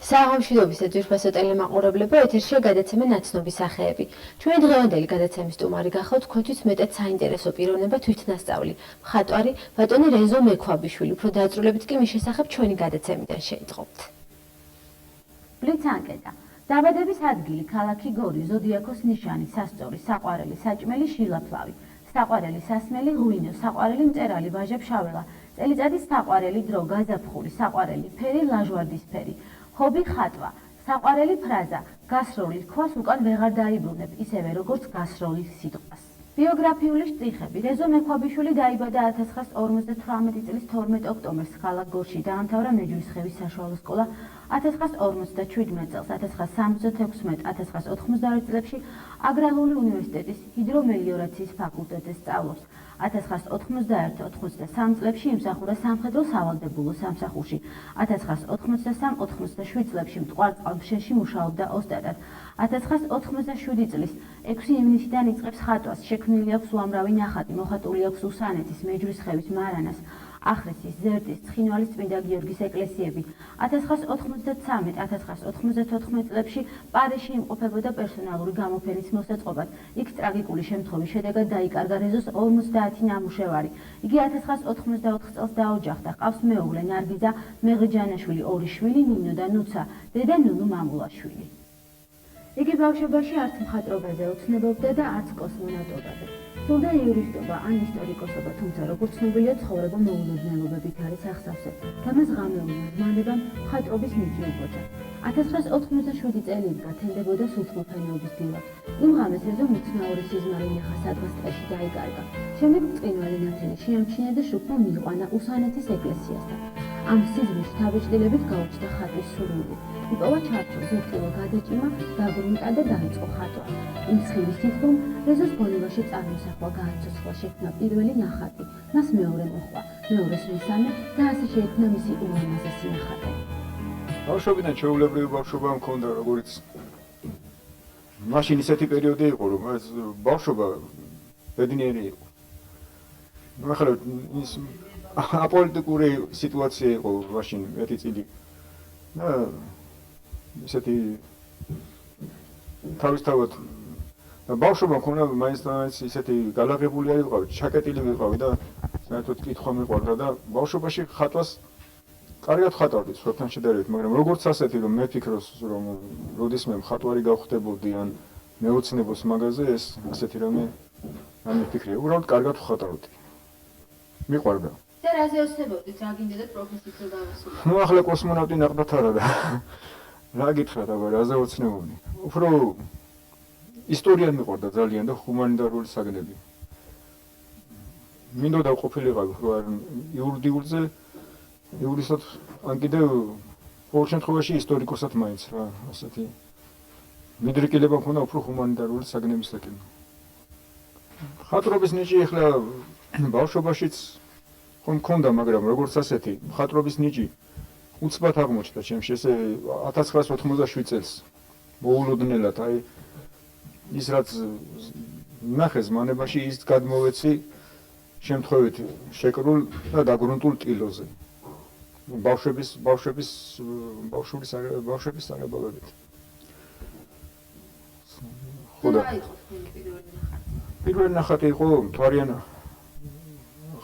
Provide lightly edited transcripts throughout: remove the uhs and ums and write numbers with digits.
საღამოშიდობის ძვირფასო ტელემაყურებლებო, ეთერშია გადაცემა ნაცნობი სახეები. ჩვენი დღევანდელი გადაცემის სტუმარი გახავთ თქვენთვის მეტად საინტერესო პიროვნება თვითნასწავლი, მხატვარი ბატონი რეზო მექვაბიშვილი. უფრო დაწვრილებით კი მის შესახებ ჩვენი გადაცემიდან შეიტყობთ. ბლიც ანკეტა. დაბადების ადგილი ქალაქი გორი, ზოდიაქოს ნიშანი, სასწორი, საყვარელი, საჭმელი, შილაფლავი, საყვარელი, სასმელი, ღვინო, საყვარელი მწერალი, ვაჟა-ფშაველა, წელიწადის საყვარელი დრო, გაზაფხული, საყვარელი ფერი, ლაჟვარდისფერი. ჰობი ხატვა, საყვარელი ფრაზა, გასროლი რქვას უკან ვეღარ დაიბრუნებ, ისევე როგორც გასროლი სიტყვას. ბიოგრაფიული შტრიხები. რეზო მექვაბიშვილი დაიბადა 1958 წლის 12 ოქტომბერს ქალაქ გორში, დაამთავრა მეჯუისხევის საშუალო სკოლა 1957 წელს, 1966, 1992 წლებში აგრარული უნივერსიტეტის ჰიდრომელიორაციის ფაკულტეტზე სწავლობს. 1991-93 წლებში იმსახურა სამხედრო სავალდებულო სამსახურში. 1993-97 წლებში მტკვარ-წყალმშენში მუშაობდა ოსტატად. 1997 წლის 6 ივნისიდან იწყებს ხატვას. შექმნილი აქვს უამრავი ნახატი, მოხატული აქვს უსანეთის, მეჯუისხევის, მარანას, ახრესის, ზერტის, ცხინვალის წმინდა გიორგის ეკლესიები. 1993-1994 წლებში პარიზში იმყოფებოდა პერსონალური გამოფენის მოსაწყობად. იქ ტრაგიკული შემთხვევის შედეგად დაიკარგა რეზოს 50 ნამუშევარი. იგი 1984 წელს დაოჯახდა. ყავს მეუღლე ნარგიზა მეღრიჯანაშვილი, ორი შვილი, ნინო და ნუცა, დედა ნუნუ მამულაშვილი. იგი ბავშვობაში არც მხატვრობაზე ოცნებობდა და არც კოსმონავტობაზე. სურდა იურისტობა ან ისტორიკოსობა, თუმცა როგორც ცნობილია, ცხოვრება მოულოდნელობებით არის ახსავსე. თამას ღამეულმა ზმანებამ მხატვრობის ნიჭი უბოძა. 1987 წელი გათენდებოდა სულთმოფენეობის დილა. იმ ღამეს რეზო მუცნაური სიზმარი ნახა სადღაც ტყეში დაიკარგა. შემდეგ მწყინველი ნათელი შეამჩნია და შუქმა მიიყვანა უსანეთის ეკლესიასთან. ამ სიზმრში თავეჭდილებით გაუჩნდა ხატვის სურვილი. იპოვა ჩარჩო, ზეპტილო გადაჭიმა, დაბრუნდა და დაიწყო ხატვა. იმ სხივის თითქომ რეზოს გონებაში წარმოსახვა გააცოცხლა, შექმნა პირველი ნახატი, მას მეორე მოჰყვა, მეორეს მესამე და ასე შეექმნა მისი ულამაზესი ნახატი. ბავშვობიდან ჩვეულებრივი ბავშვობა მქონდა, როგორც მაშინ ისეთი პერიოდი იყო, რომ ეს ბავშვობა ბედნიერი იყო. ახლა ის აპოლიტიკური სიტუაცია იყო მაშინ ერთი წილი. და ისეთი თავისთავად ბავშვობა მქონდა, მაინც ისეთი გალაღებული არ ვიყავი, ჩაკეტილი ვიყავი და საერთოდ კითხვა მიყვარდა და ბავშვობაში ხატვას კარგად ხატავდი სხვებთან შედარებით, მაგრამ როგორც ასეთი რომ მე ვფიქროს რომ როდისმე მხატვარი გავხდებოდი ან მეოცნებოს მაგაზე ეს ასეთი რამე არ მიფიქრია, უბრალოდ კარგად ვხატავდი. მიყვარდა. და რაზე ოცნებოდით, რა გინდათ პროფესიით რომ გავასრულოთ? ნუ ახლა კოსმონავტი ნახდათ არა და რა გითხრათ, აბა რაზე ოცნებობდი? უფრო ისტორია მიყვარდა ძალიან და ჰუმანიტარული საგნები. მინდოდა ყოფილიყავი უფრო არ იურიდიულზე იურისტად ან კიდევ ყოველ შემთხვევაში ისტორიკოსად მაინც რა, ასეთი მიდრეკილება მქონდა უფრო ჰუმანიტარული საგნებისაკენ. მხატვრობის ნიჭი ახლა ბავშვობაშიც მქონდა, მაგრამ როგორც ასეთი მხატვრობის ნიჭი უცბად აღმოჩნდა ჩემში ესე 1987 წელს მოულოდნელად, აი ის რაც ნახე ზმანებაში ის გადმოვეცი შემთხვევით შეკრულ და დაგრუნტულ ტილოზე. ბავშვების საღებავებით. ხოდა იყო პირველი ნახატი იყო მთვარიან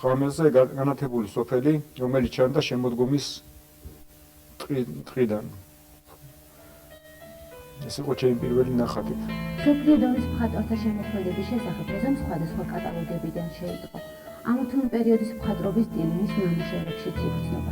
ღამეზე განათებული სოფელი, რომელიც ჩანდა შემოდგომის ტყიდან. ეს იყო ჩემი პირველი ნახატი. მსოფლიო დონის მხატვართა შემოქმედების შესახებ რეზომ სხვადასხვა კატალოგებიდან შეიტყო. ამოთმული პერიოდის მხატვრობის სტილი მის ნამუშევრებშიც იგრძნობა.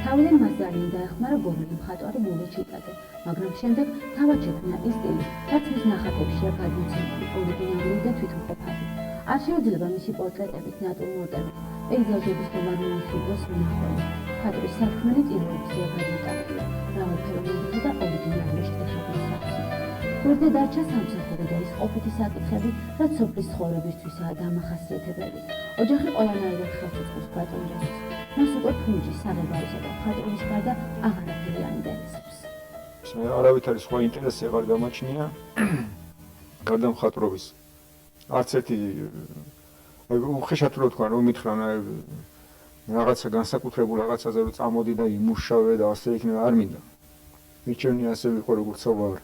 თავიდან მას ძალიან დაეხმარა გორელი მხატვარი მულე ჩიტაძე, მაგრამ შემდეგ თავად შექმნა ის სტილი, რაც მის ნახატებშია გადმოცემული, ორიგინალური და თვითმყოფადი. არ შეუძლება მისი პორტრეტებით, ნატურმორტებით, პეიზაჟების და მარმარილოს მონახულება. მხატვრის სარქმელი ტილოებზეა გადმოტანილი, მრავალფეროვანისა და ორიგინალური შრიფტების სახსი. გვერდზე დარჩა სამსახური და ის ყოფითი საკითხები, რაც სოფლის ცხოვრებისთვისაა დამახასიათებელი. ოჯახი ყველანაირად ხელს უწყობს ბატონ რეზოს. მას უკვე ფუნჯი, საღებავისა და მხატვრობის გარდა აღარაფერი არ ინტერესებს. არავითარი სხვა ინტერესი აღარ გამაჩნია გარდა მხატვრობის. არც ერთი უხეშად რო თქვა რომ მითხრან რაღაცა განსაკუთრებულ რაღაცაზე რომ წამოდი და იმუშავე და ასე იქნება არ მინდა. მიჩვენი ასე ვიყო როგორც ვარ.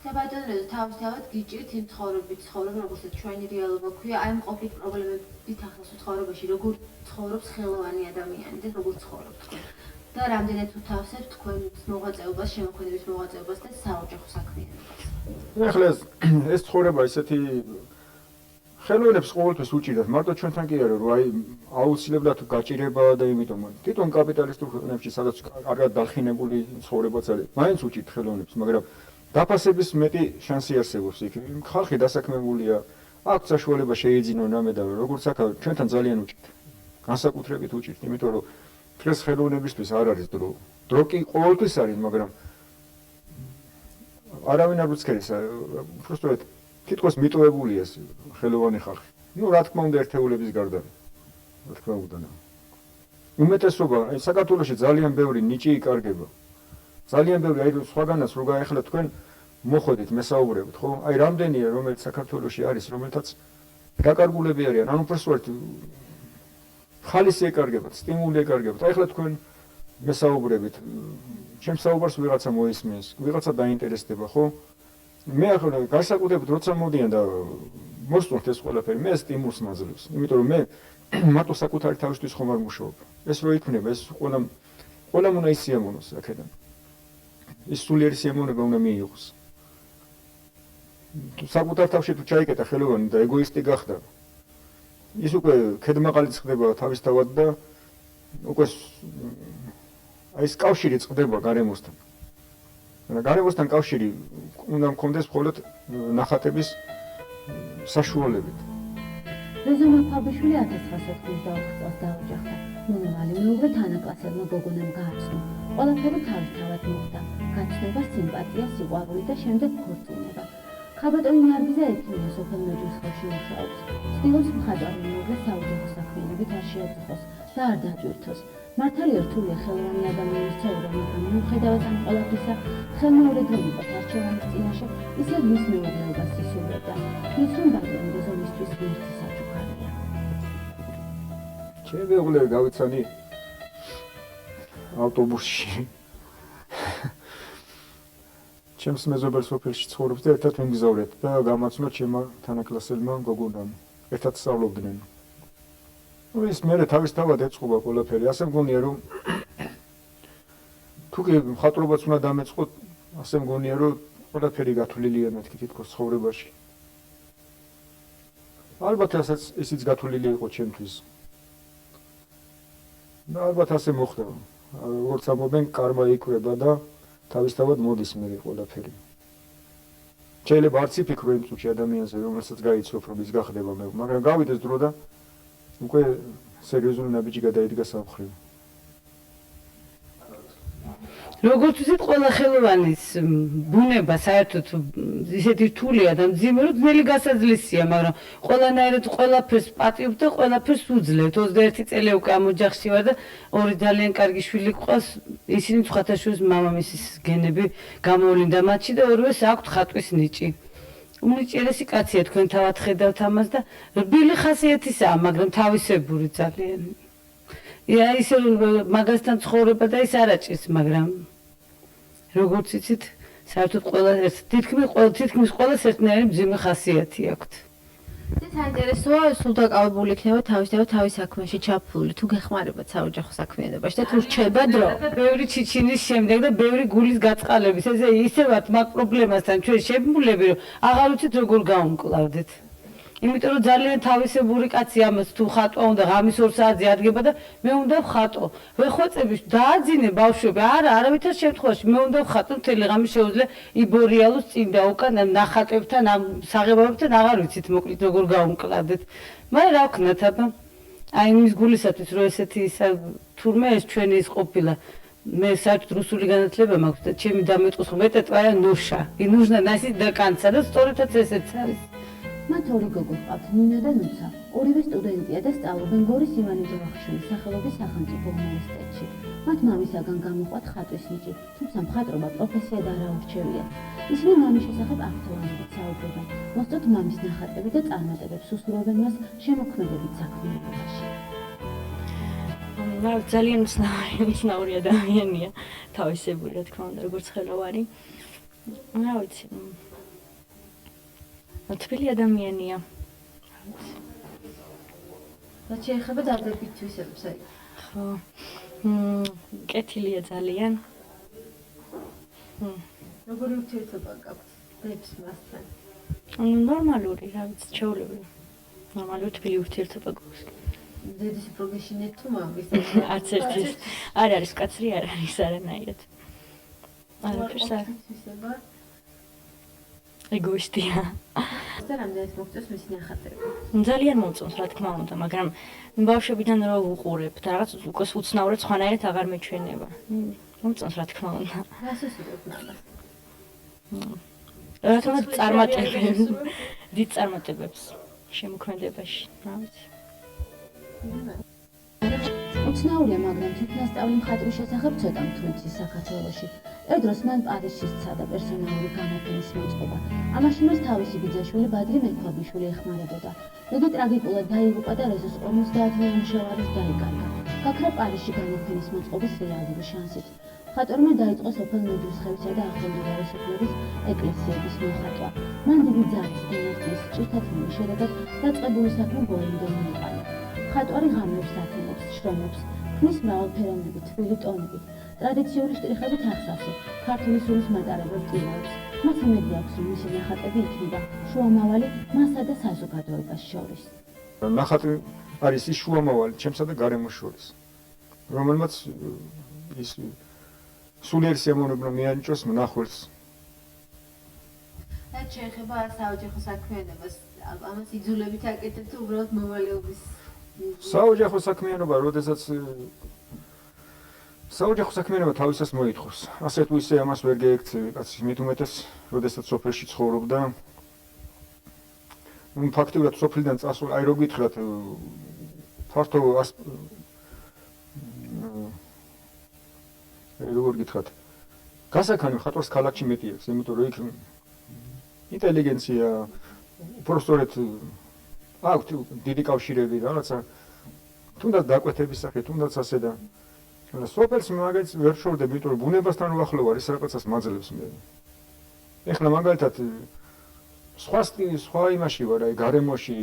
საბადონეზე თავისთავად გიჭირთ იმ ცხოვრებით, როგორც ჩვენი რეალობა ქვია, აი ამ ყოფილი პრობლემებით ახლა ცხოვრებაში როგორ ცხოვრობს ხელოვანი ადამიანი და როგორ ცხოვრობთ თქვენ. და რამდენად უთავსებთ თქვენ მოღვაწეობას, შემოქმედების მოღვაწეობას და საოჯახო საქმიანობას. ეხლა ეს ცხოვრება ისეთი ხელოვნებს ყოველთვის უჭირდათ, მარტო ჩვენთან კი არა, რომ აი აუცილებლად გაჭირებაა და იმიტომ თვითონ კაპიტალისტურ ქვეყნებში სადაც კარგად დახინებული ცხოვრებაც არის, მაინც უჭირთ ხელოვნებს, მაგრამ დაფასების მეტი შანსი არსებობს იქ. ხალხი დასაქმებულია, აქვს საშუალება შეიძინონ ამედავ, როგორც აქ ჩვენთან ძალიან უჭირთ. განსაკუთრებით უჭირთ, იმიტომ რომ დღეს ხელოვნებისთვის არ არის დრო. დრო კი ყოველთვის არის, მაგრამ არავინ არ უცქერის, უბრალოდ თითქოს მიტოვებულია ხელოვანი ხალხი. ნუ რა თქმა უნდა ერთეულების გარდა. რა თქმა უნდა. უმეტესობა აი საქართველოში ძალიან ბევრი ნიჭი იკარგება. ძალიან ბევრი აი სხვაგანაც რო გაეხლა თქვენ მოხოდით მესაუბრებით, ხო? აი რამდენია რომელიც საქართველოში არის, რომელთაც დაკარგულები არიან, ანუ უბრალოდ ხალისი ეკარგებათ, სტიმული ეკარგებათ. აი ახლა თქვენ მესაუბრებით, ჩემს საუბარს ვიღაცა მოისმენს, ვიღაცა დაინტერესდება, ხო? მე ახლა განსაკუთრებით როცა მოდიან და მოსწონთ ეს ყველაფერი, მე სტიმულს მაძლევს, იმიტომ რომ მე მარტო საკუთარი თავისთვის ხომ არ მუშაობ. ეს რო იქნება, ეს ყველა უნდა ისიამოვნოს აქედან. ის სულიერი სიამოვნება უნდა მიიღოს. საკუთარ თავში თუ ჩაიკეტა ხელოვანი და ეგოისტი გახდა, ის უკვე ქედმაყალიც ხდება თავისთავად და უკვე აი ეს კავშირი წყდება გარემოსთან. გარემოსთან კავშირი უნდა მქონდეს მხოლოდ ნახატების საშუალებით. რეზო მაფაბიშვილი 1984 წელს დაოჯახდა. მომავალი მეუღლე თანაკლასელმა გოგონამ გააცნო. ყველაფერი თავისთავად მოხდა. გაცნობა, სიმპათია, სიყვარული და შემდეგ ქორწინება. ხაბატონი ნარგიზა ექიმია სოფელ მეჯლისხევში მუშაობს. ცდილობს მხატვარი მეუღლე საოჯახო საქმიანობით არ შეაძახოს და არ დააჭვირთოს. მართალია რთულია ხელოვანი ადამიანის ცხოვრება, მაგრამ მიუხედავად ამ ყველაფრისა, ხელმეორედ იყო არჩევანის წინაშე, ისევ მის მეუღლეობას ისურვებდა. ის რომ ბატონი რეზომისთვის ღმერთი საჩუქარია. ჩემი მეუღლე გავიცანი ავტობუსში. ჩემს მეზობელ სოფელში ცხოვრობს და ერთად ვიმგზავრეთ და გამაცნო ჩემმა თანაკლასელმა გოგონამ. ერთად სწავლობდნენ. ну ის მე თავისთავად ეწყობა ყველაფერი. ასე მგონია რომ თუ კი მხატვრობაც უნდა დამეწყოთ, ასე მგონია რომ ყველაფერი გათვლილია მეთქი თითქოს ცხოვრებაში. ალბათ ისიც გათვლილი იყო ჩემთვის. და ალბათ ასე მოხდა. როგორც ამბობენ, კარმა იკვება და თავისთავად მოდის მე ყველაფერი. შეიძლება არც იფიქრო იმ წუთში ადამიანზე, რომელსაც გაიცნობ, რომ ის გახდება მე, მაგრამ გავიდეს დრო და უკვე სერიოზული ნაბიჯი გადაიდგა სამხრივ. როგორც ვთქვით, ყველა ხელოვანის ბუნება საერთოდ ისეთი რთულია და მძიმე, რომ ძნელი გასაძლისია, მაგრამ ყველანაირად ყველაფერს პატიობ და ყველაფერს უძლევთ. 21 წელი უკვე ამ ოჯახში ვარ და ორი ძალიან კარგი შვილი გვყავს, ისინი სხვათაშორის მამამისის გენები გამოვლინდა მათში და ორივეს აქვთ ხატვის ნიჭი. უნიჭიერესი კაცია, თქვენ თავად ხედავთ ამას და რბილი ხასიათისაა, მაგრამ თავისებური ძალიან. ისე მაგასთან ცხოვრება და ის არ აჭირს, მაგრამ როგორც იცით, საერთოდ ყველა თითქმის ყველას ერთნაირი მძიმე ხასიათი აქვთ. საინტერესოა, სულ დაკავებული იქნება თავისთავად თავის საქმეში ჩაფლული, თუ გეხმარებათ საოჯახო საქმიანობაში და თუ რჩება დრო. ბევრი ჩიჩინის შემდეგ და ბევრი გულის გაწყალების, ესე ისევად მაგ პრობლემასთან ჩვენ შებმულები, რომ აღარ ვიცით როგორ გავუმკლავდეთ. იმიტომ რომ ძალიან თავისებური კაცი ამას თუ ხატვა უნდა ღამის 2 საათზე ადგება და მე უნდა ვხატო. ვეხვეწები დააძინე ბავშვები, არავითარ შემთხვევაში მე უნდა ვხატო მთელი ღამე შეუძლია იბორიალოს წინ და უკან ნახატებთან, ამ საღებავებთან აღარ ვიცით მოკლედ როგორ გავუმკლავდეთ. მაგრამ რა ვქნათ აბა? აი იმის გულისათვის რომ ესეთი თურმე ეს ჩვენი ის ყოფილა. მე საერთოდ რუსული განათლება მაქვს და ჩემი დამეტყვის მეტად ვარა ნუშა. I нужно носить до конца და სწორედაც ესეც არის. მათ ორი გოგო ჰყავთ, ნინო და ნუცა. ორივე სტუდენტია და სწავლობენ გორის ივანე ჯავახიშვილის სახელობის სახელმწიფო უნივერსიტეტში. მათ მამისაგან გამოყვათ ხატვის ნიჭი, თუმცა მხატვრობა პროფესიად არ აურჩევიათ. ისინი მამის შესახებ აქტუალობით საუბრობენ, მოსწონთ მამის ნახატები და წარმატებებს უსურვებენ მას შემოქმედებით საქმიანობაში. ძალიან უცნაური ადამიანია, თავისებური, რა თქმა უნდა, როგორც ხელოვანი. რა ვიცი. თბილი ადამიანია. რაც შეეხება დადებით თვისებებს, აი. ხო. კეთილია ძალიან. როგორი ურთიერთობა გაქვთ დებს მასთან? ნორმალური, რა ვიცი, ჩვეულებრივი. ნორმალური თბილი ურთიერთობა გვაქვს. დედის პროგრესინეთ თუ მამის? არც ერთი. არ არის კაცრი, არ არის არანაირად. არაფერს არ. ეგოისტია. და რამდენად მოგწევს მისი ნახატები? ძალიან მომწონს, რა თქმა უნდა, მაგრამ ბავშვებიდან რა ვუყურებ და რაღაც უკვე უცნაურად სხვანაირად აღარ მეჩვენება. მომწონს, რა თქმა უნდა. რას უსურვებ მამას? რა თქმა უნდა, წარმატებებს, დიდ წარმატებებს შემოქმედებაში, რა ვიცი. უცნაურია, მაგრამ თვითნასწავლი მხატვრის შესახებ ცოტა მთვლით საქართველოში. ერთ დროს მან პარიზში სცადა პერსონალური გამოფენის მოწყობა. ამაში მას თავისი ბიძაშვილი ბადრი მექვაბიშვილი ეხმარებოდა. იგი ტრაგიკულად დაიღუპა და რეზოს 50 ნამუშევარის დაიკარგა. გაქრა პარიზში გამოფენის მოწყობის რეალური შანსით. მხატვარმა დაიწყო სოფელ მედრუსხევისა და ახლომდებარე სოფლების ეკლესიების მოხატვა. მან დიდი ძალის ენერგიის ჭირთათმის შედეგად დაწყებული საქმე ბოლომდე მიიყარა. მხატვარი ღამეებს ათენებს, შრომობს, ქმნის მრავალფეროვნები, თბილი ტონებით, ტრადიციული შტრიხებით აღსავსე, ქართული სულის მატარებელ ტილოებს. მას იმედი აქვს, რომ მისი ნახატები იქნება შუამავალი მასა და საზოგადოებას შორის. ნახატი არის ის შუამავალი ჩემსა და გარემოს შორის, რომელმაც ის სულიერ სიამოვნებნა მიანიჭოს მნახველს. რაც შეეხება საოჯახო საქმიანობას, ამას იძულებით აკეთებ თუ უბრალოდ მოვალეობის? საოჯახო საქმიანობა, როდესაც საოჯახო საქმიანობა თავისას მოითხოვს. ასე თუ ისე ამას ვერ გეექცევი კაცი, მით უმეტეს, როდესაც სოფელში ცხოვრობდა. ფაქტიურად სოფლიდან წასულ, აი რო გითხრათ, ფართო როგორ გითხრათ, გასაქანი მხატვარს ქალაქში მეტი აქვს, იმიტომ რომ იქ ინტელიგენცია, უბრალოდ აქვთ დიდი კავშირები, რაღაცა თუნდაც დაკვეთების სახე, თუნდაც ასე და სოფელს მაგაც ვერ შორდები, იმიტომ რომ ბუნებასთან უახლო არის, რაღაცას მაძლევს მე. ეხლა მაგალითად სხვა იმაში ვარ, აი გარემოში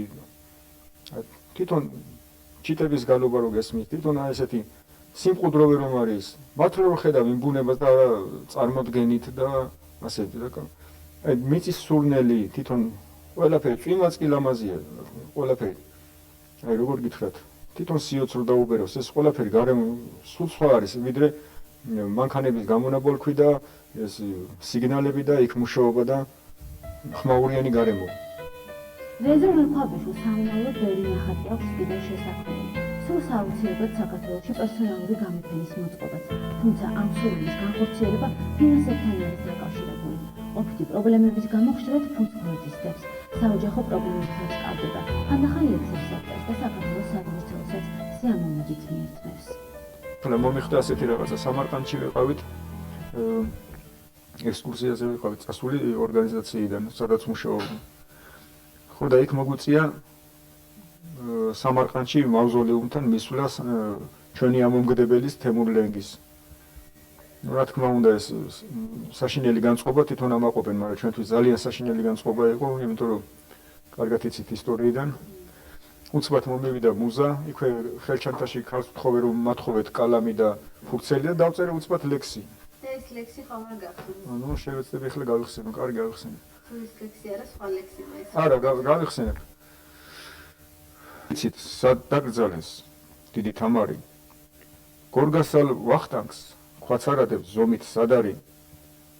თვითონ ჩიტების გალობა რო გესმის, თვითონ აი ესეთი სიმყუდროვე რომ არის, მათ რო ხედავ იმ ბუნებას და წარმოდგენით და ასე და აი მიწის სურნელი, თვითონ ყველაფერი წვიმაც კი ლამაზია, ყველაფერი. აი როგორ გითხრათ, თვითონ სიოც რო დაუბეროს, ეს ყველაფერი გარემო სულ სხვა არის, ვიდრე მანქანების გამონაბოლქვი და ეს სიგნალები და იქ მუშაობა და ხმაურიანი გარემო. რეზო მექვაბიშვილს სამომავლოდ ბევრი ნახატი აქვს კიდევ შესაქმნელი. სულ სააუცილებლად საქართველოში პერსონალური გამოფენის მოწყობაც, თუმცა ამ სურვილის განხორციელება ფინანსებთან არის დაკავშირებული. ყოფითი პრობლემების გამო ხშირად ფულს გვერდისდებს, საოჯახო პრობლემებსაც კავდება, ხანდახან ლექსებს აკეთებს და საქართველოს სადმისწროსაც სიამოვნებით მიირთმევს. მომიხდა ასეთი რაღაცა, სამარყანდში ვიყავით, ექსკურსიაზე ვიყავით წასული ორგანიზაციიდან, სადაც მუშაობ. ხო და იქ მოგვიწია სამარყანდში მავზოლეუმთან მისვლას ჩვენი ამომგდებელის თემურ ლენგის. რა თქმა უნდა ეს საშინელი განწყობა თვითონ ამაყობენ, მაგრამ ჩვენთვის ძალიან საშინელი განწყობა იყო, იმიტომ რომ კარგად იცით ისტორიიდან. უცბად მომივიდა მუზა, იქვე ხელჩანთაში ქალს ვთხოვე რომ მათხოვეთ კალამი და ფურცელი და დავწერე უცბად ლექსი. და ეს ლექსი ხომ არ გახსოვს? ანუ შევეცდები ახლა გავიხსენო, კარგი გავიხსენე. თუ ეს ლექსი არა, სხვა ლექსი მაინც. არა, გავიხსენებ. იცით, სად დაკრძალეს დიდი თამარი. გორგასალ ვახტანგს ხვაცარადებს ზომით სადარი.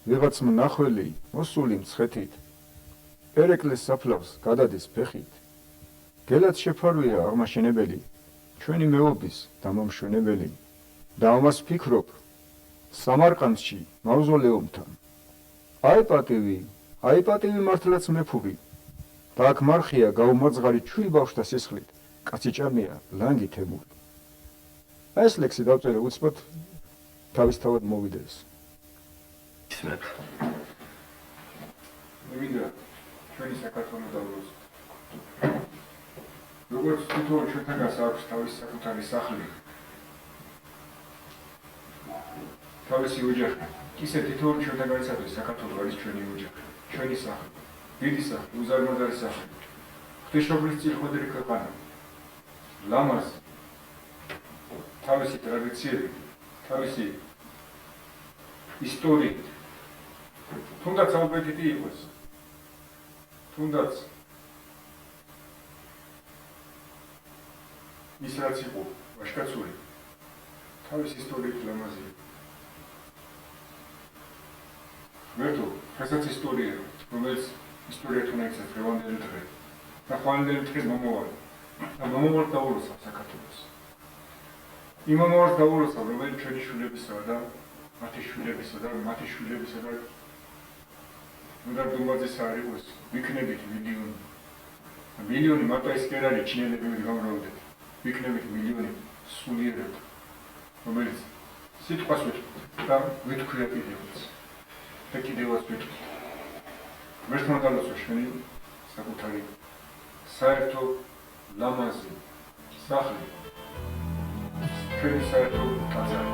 ვიღაც მნახველი მოსული მცხეთით. ერეკლეს საფლავს გადადის ფეხით. გელად შეფარვია აღმაშენებელი, ჩვენი მეობის დამამშვენებელი. და ამას ფიქრობ სამარყანდში მავზოლეუმთან. აი პატივი მართლაც მეფური. და აქ მარხია გაუმაძღარი ჩვილი ბავშვთა სისხლით, კაცი ჭამია ლანგი თემური. აი ეს ლექსი დავწერე უცბად თავისთავად მოვიდა ეს. მინდა ჩვენი საქართველოს დავუძო. როგორც თვითონ ჩვენთანაც აქვს თავის საკუთარი სახლი, თავისი ოჯახი. ისე თითოეული ჩვენთან განიცადეს საქართველოს არის ჩვენი ოჯახი, ჩვენი სახლი, დიდი სახლი, უზარმაზარი სახლი. ღვთისმშობლის წილხვედრი ქვეყანა. ლამაზი თავისი ტრადიციები, თავისი ისტორიით, თუნდაც ალბეთითი იყოს, თუნდაც ის რაც იყო ვაჟკაცური, თავის ისტორიით ლამაზია. მერტო, რასაც ისტორია, რომელიც ისტორია თუ ნაიცად დღევანდელი დღე, და ხვალინდელი დღე მომავალი, და მომავალს დაუროცავ საქართველოს. იმ მომავალს დაუროცავ, რომელიც ჩვენი შვილებისა და მათი შვილებისა და მათი შვილებისა და უნდა დუმბაძისა არ იყოს, ვიქნებით მილიონი. მილიონი მარტო ეს კი არ არის ჩინელები გამრავლდეთ. ვიქნებით მილიონი სულიერად, რომელიც სიტყვას ვეთქვით და ვეთქვია კიდევაც. და კიდევაც ვეთქვით. ღმერთმა დალოცვა ჩვენი საკუთარი საერთო ლამაზი სახლი. ჩვენი საერთო ტაძარი.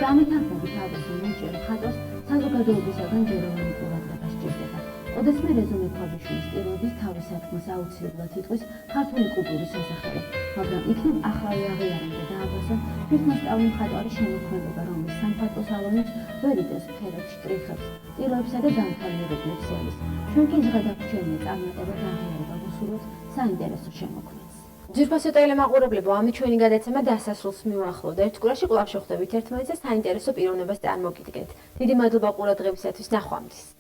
დამეთანხმებით თავისი ნიჭიერ მხატვარს საზოგადოებისაგან ჯეროვანი ყურადღება სჭირდება. ოდესმე რეზო მექვაბიშვილის ტილოების თავის სათქმას აუცილებლად იტყვის ქართული კულტურის სასახელო, მაგრამ იქნებ ახალი აღიარებდა და აბასონ თვითმასწავლი მხატვარის შემოქმედება, რომლის სამხატვრო სალონით ვერ იტევს ფერებს, შტრიხებს, ტილოებსა და დამთვალიერებლებს ელის. ჩვენ კი ზღადაგვრჩენია წარმატება და აღიარება ვუსურვოთ საინტერესო შემოქმედს. ძვირფასო ტელემაყურებლებო, ამით ჩვენი გადაცემა დასასრულს მივახლოვდა. ერთ კვირაში კვლავ შევხვდებით ერთმანეთს და საინტერესო პიროვნებას წარმოგიდგენთ. დიდი მადლობა ყურადღებისათვის, ნახვამდის.